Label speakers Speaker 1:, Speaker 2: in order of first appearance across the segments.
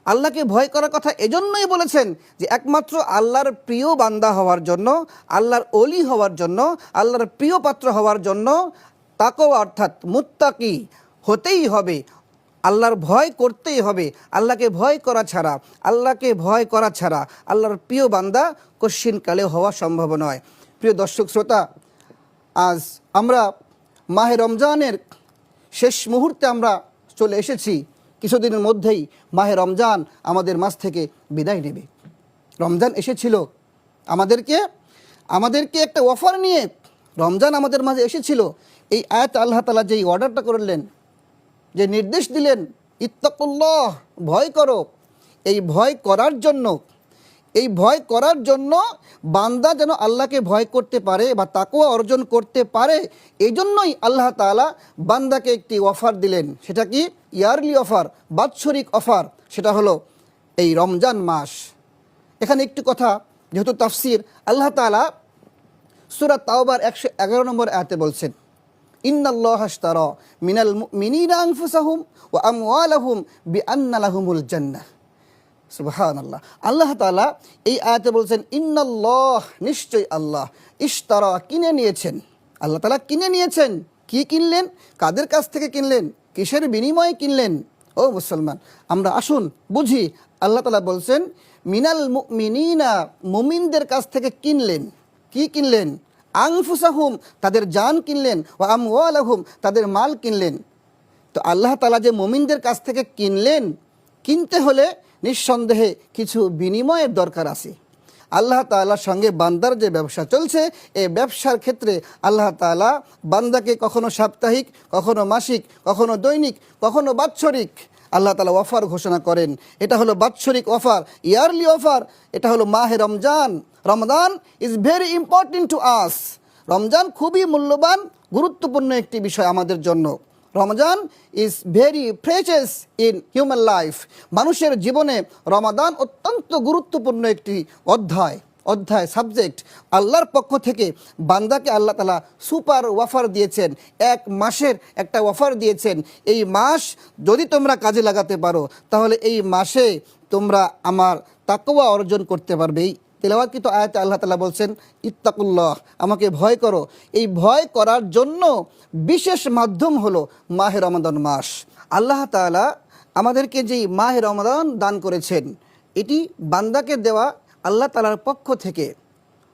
Speaker 1: আল্লাহকে ভয় করার কথা এজন্যই বলেছেন যে একমাত্র আল্লাহর প্রিয় বান্দা হওয়ার জন্য, আল্লাহর ওলি হওয়ার জন্য, আল্লাহর প্রিয় পাত্র হওয়ার জন্য তাকওয়া অর্থাৎ মুত্তাকি হতেই হবে, আল্লাহর ভয় করতেই হবে। আল্লাহকে ভয় করা ছাড়া, আল্লাহকে ভয় করা ছাড়া আল্লাহর প্রিয় বান্দা কশ্চিনকালে হওয়া সম্ভব নয়। প্রিয় দর্শক শ্রোতা, আজ আমরা মাহে রমজানের শেষ মুহূর্তে আমরা চলে এসেছি। কিছুদিনের মধ্যেই মাহে রমজান আমাদের মাঝ থেকে বিদায় নেবে। রমজান এসেছিল আমাদেরকে একটা অফার নিয়ে রমজান আমাদের মাঝে এসেছিল। এই আয়াত আল্লাহ তাআলা যেই অর্ডারটা করলেন, যে নির্দেশ দিলেন, ইত্তাকুল্লাহ, ভয় করো, এই ভয় করার জন্য বান্দা যেন আল্লাহকে ভয় করতে পারে বা তাকওয়া অর্জন করতে পারে, এই জন্যই আল্লাহ তাআলা বান্দাকে একটি অফার দিলেন। সেটা কি? ইয়ারলি অফার, বাৎসরিক অফার। সেটা হলো এই রমজান মাস। এখানে একটু কথা, যেহেতু তাফসির, আল্লাহ তাআলা সূরা তাওবার 111 নম্বর আয়াতে বলছেন, ইন্নাল্লাহা আশতারা মিনাল মুমিনিনা আনফুসাহুম ওয়া আমওয়ালাহুম বিআন্না লাহুমুল জান্নাহ। সুবহানাল্লাহ। আল্লাহ তাআলা এই আয়াতে বলছেন, ইন্নাল্লাহ, নিশ্চয়ই আল্লাহ, ইশতারা, কিনে নিয়েছেন। আল্লাহ তাআলা কিনে নিয়েছেন। কি কিনলেন? কাদের কাছ থেকে কিনলেন? কিসের বিনিময়ে কিনলেন? ও মুসলমান, আমরা আসুন বুঝি। আল্লাহ তাআলা বলছেন মিনাল মুমিনিনা, মুমিনদের কাছ থেকে কিনলেন। কি কিনলেন? আনফুসাহুম, তাদের জান কিনলেন, ওয়া আমওয়ালাহুম, তাদের মাল কিনলেন। তো আল্লাহ তাআলা যে মুমিনদের কাছ থেকে কিনলেন, কিনতে হলে নিঃসন্দেহে কিছু বিনিময়ের দরকার আছে। আল্লাহ তাআলার সঙ্গে বান্দার যে ব্যবসা চলছে, এই ব্যবসার ক্ষেত্রে আল্লাহ তাআলা বান্দাকে কখনো সাপ্তাহিক, কখনো মাসিক, কখনো দৈনিক, কখনো বাৎসরিক আল্লাহ তাআলা অফার ঘোষণা করেন। এটা হলো বাৎসরিক অফার, ইয়ারলি অফার। এটা হলো মাহে Ramzan. Ramzan is very important to us. Ramzan খুবই মূল্যবান, গুরুত্বপূর্ণ একটি বিষয় আমাদের জন্য। Ramzan is very precious in human life. মানুষের জীবনে রমাদান অত্যন্ত গুরুত্বপূর্ণ একটি অধ্যায় সাবজেক্ট। আল্লাহর পক্ষ থেকে বান্দাকে আল্লাহ তাআলা সুপার অফার দিয়েছেন, এক মাসের একটা অফার দিয়েছেন। এই মাস যদি তোমরা কাজে লাগাতে পারো, তাহলে এই মাসে তোমরা আমার তাকওয়া অর্জন করতে পারবে। এই তেলাওয়াতকৃত আয়াতে আল্লাহ তাআলা বলছেন, ইত্তাকুল্লাহ, আমাকে ভয় করো। এই ভয় করার জন্য বিশেষ মাধ্যম হলো মাহে রমাদান মাস। আল্লাহ তাআলা আমাদেরকে যেই মাহে রমাদান দান করেছেন, এটি বান্দাকে দেওয়া আল্লাহ তাআলার পক্ষ থেকে।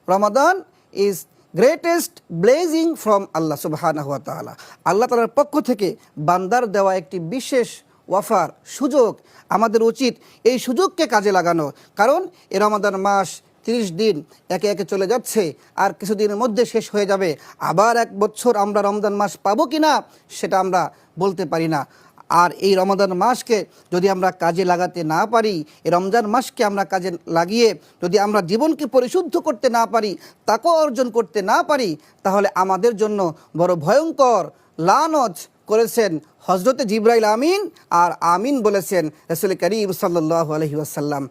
Speaker 1: রমাদান ইজ গ্রেটেস্ট ব্লেসিং ফ্রম আল্লাহ সুবহানাহু ওয়া তাআলা। আল্লাহ তাআলার পক্ষ থেকে বান্দার দেওয়া একটি বিশেষ অফার, সুযোগ। আমাদের উচিত এই সুযোগকে কাজে লাগানো। কারণ এই রমাদান মাস 30 দিন একে একে চলে যাচ্ছে, আর কিছুদিনের মধ্যে শেষ হয়ে যাবে। আবার 1 বছর আমরা রমজান মাস পাবো কি না সেটা আমরা বলতে পারি না। আর এই রমাদান মাসকে যদি আমরা কাজে লাগাতে না পারি, এই রমজান মাসকে আমরা কাজে লাগিয়ে যদি আমরা জীবনকে পরিশুদ্ধ করতে না পারি, তাকওয়া অর্জন করতে না পারি, তাহলে আমাদের জন্য বড় ভয়ঙ্কর লানত করেছেন হযরতে জিবরাইল আমিন, আর আমিন বলেছেন রাসূল করিম সাল্লাল্লাহু আলাইহি ওয়াসাল্লাম।